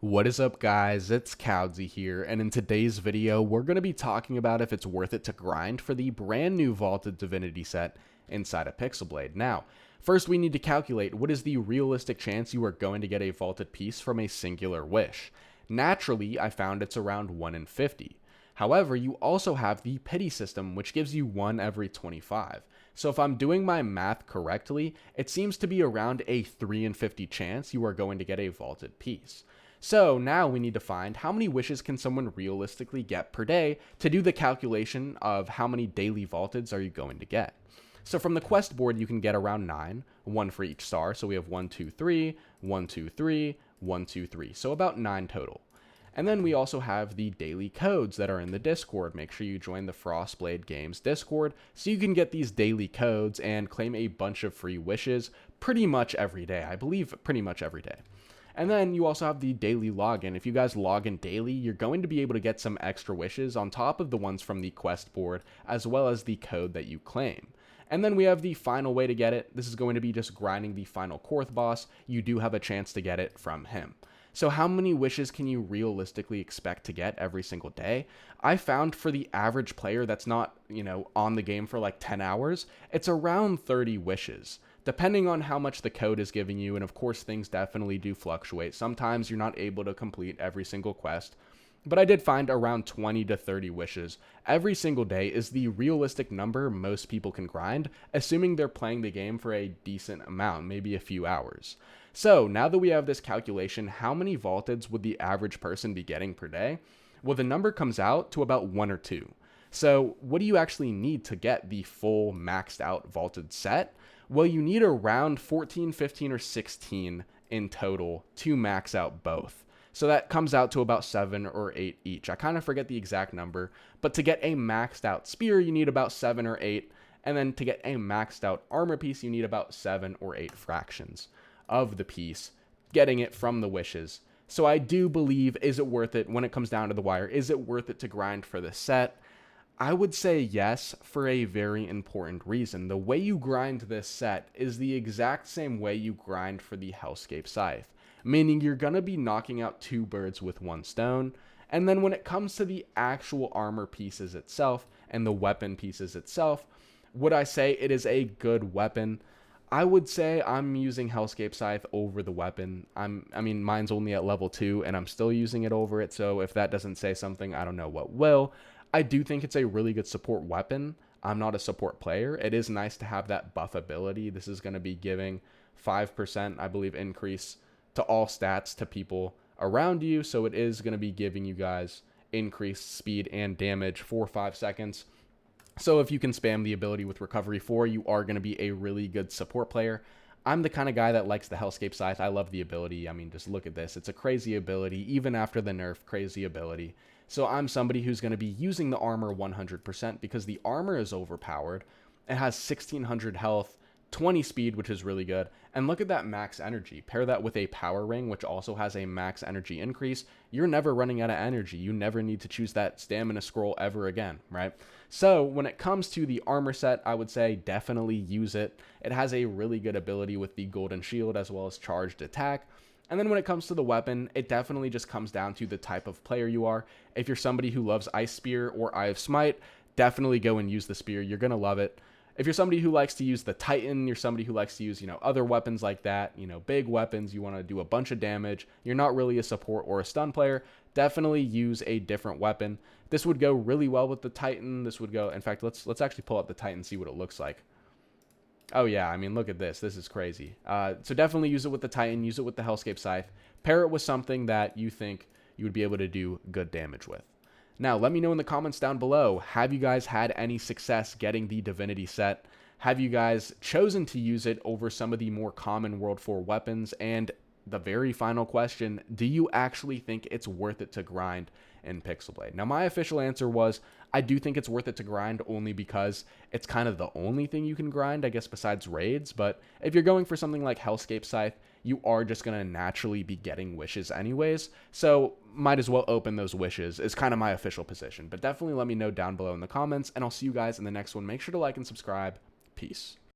What is up, guys? It's Cowdsy here, and in today's video, we're going to be talking about if it's worth it to grind for the brand new vaulted Divinity set inside of Pixelblade. Now, first we need to calculate what is the realistic chance you are going to get a vaulted piece from a singular wish. Naturally, I found it's around 1 in 50. However, you also have the pity system, which gives you 1 every 25. So if I'm doing my math correctly, it seems to be around a 3 in 50 chance you are going to get a vaulted piece. So now we need to find how many wishes can someone realistically get per day to do the calculation of how many daily vaulteds are you going to get. So from the quest board, you can get around 9, 1 for each star. So we have 1, 2, 3, 1, 2, 3, 1, 2, 3. So about 9 total. And then we also have the daily codes that are in the Discord. Make sure you join the Frostblade Games Discord so you can get these daily codes and claim a bunch of free wishes pretty much every day. I believe pretty much every day. And then you also have the daily login. If you guys log in daily, you're going to be able to get some extra wishes on top of the ones from the quest board, as well as the code that you claim. And then we have the final way to get it. This is going to be just grinding the final Korth boss. You do have a chance to get it from him. So how many wishes can you realistically expect to get every single day? I found for the average player that's not, on the game for like 10 hours, it's around 30 wishes. Depending on how much the code is giving you, and of course things definitely do fluctuate. Sometimes you're not able to complete every single quest, but I did find around 20 to 30 wishes every single day is the realistic number most people can grind, assuming they're playing the game for a decent amount, maybe a few hours. So now that we have this calculation, how many vaulteds would the average person be getting per day? Well, the number comes out to about 1 or 2. So what do you actually need to get the full maxed out vaulted set? Well, you need around 14, 15, or 16 in total to max out both. So that comes out to about 7 or 8 each. I kind of forget the exact number, but to get a maxed out spear, you need about 7 or 8. And then to get a maxed out armor piece, you need about 7 or 8 fractions of the piece, getting it from the wishes. So I do believe, is it worth it when it comes down to the wire? Is it worth it to grind for the set? I would say yes, for a very important reason. The way you grind this set is the exact same way you grind for the Hellscape Scythe, meaning you're going to be knocking out 2 birds with 1 stone. And then when it comes to the actual armor pieces itself and the weapon pieces itself, would I say it is a good weapon? I would say I'm using Hellscape Scythe over the weapon. Mine's only at level 2 and I'm still using it over it. So if that doesn't say something, I don't know what will. I do think it's a really good support weapon. I'm not a support player. It is nice to have that buff ability. This is going to be giving 5%, I believe, increase to all stats to people around you. So it is going to be giving you guys increased speed and damage for 5 seconds. So if you can spam the ability with recovery 4, you are going to be a really good support player. I'm the kind of guy that likes the Hellscape Scythe. I love the ability. Just look at this. It's a crazy ability, even after the nerf, crazy ability. So I'm somebody who's going to be using the armor 100% because the armor is overpowered. It has 1600 health, 20 speed, which is really good. And look at that max energy. Pair that with a power ring, which also has a max energy increase. You're never running out of energy. You never need to choose that stamina scroll ever again, right? So when it comes to the armor set, I would say definitely use it. It has a really good ability with the golden shield as well as charged attack. And then when it comes to the weapon, it definitely just comes down to the type of player you are. If you're somebody who loves Ice Spear or Eye of Smite, definitely go and use the spear. You're going to love it. If you're somebody who likes to use the Titan, you're somebody who likes to use, other weapons like that, big weapons, you want to do a bunch of damage, you're not really a support or a stun player, definitely use a different weapon. This would go really well with the Titan. This would go, in fact, let's actually pull up the Titan and see what it looks like. Oh yeah, look at this. This is crazy. So definitely use it with the Titan, use it with the Hellscape Scythe. Pair it with something that you think you would be able to do good damage with. Now, let me know in the comments down below, have you guys had any success getting the Divinity set? Have you guys chosen to use it over some of the more common World 4 weapons? And the very final question, do you actually think it's worth it to grind in Pixelblade? Now, my official answer was, I do think it's worth it to grind only because it's kind of the only thing you can grind, I guess, besides raids. But if you're going for something like Hellscape Scythe, you are just going to naturally be getting wishes anyways. So might as well open those wishes is kind of my official position. But definitely let me know down below in the comments, and I'll see you guys in the next one. Make sure to like and subscribe. Peace.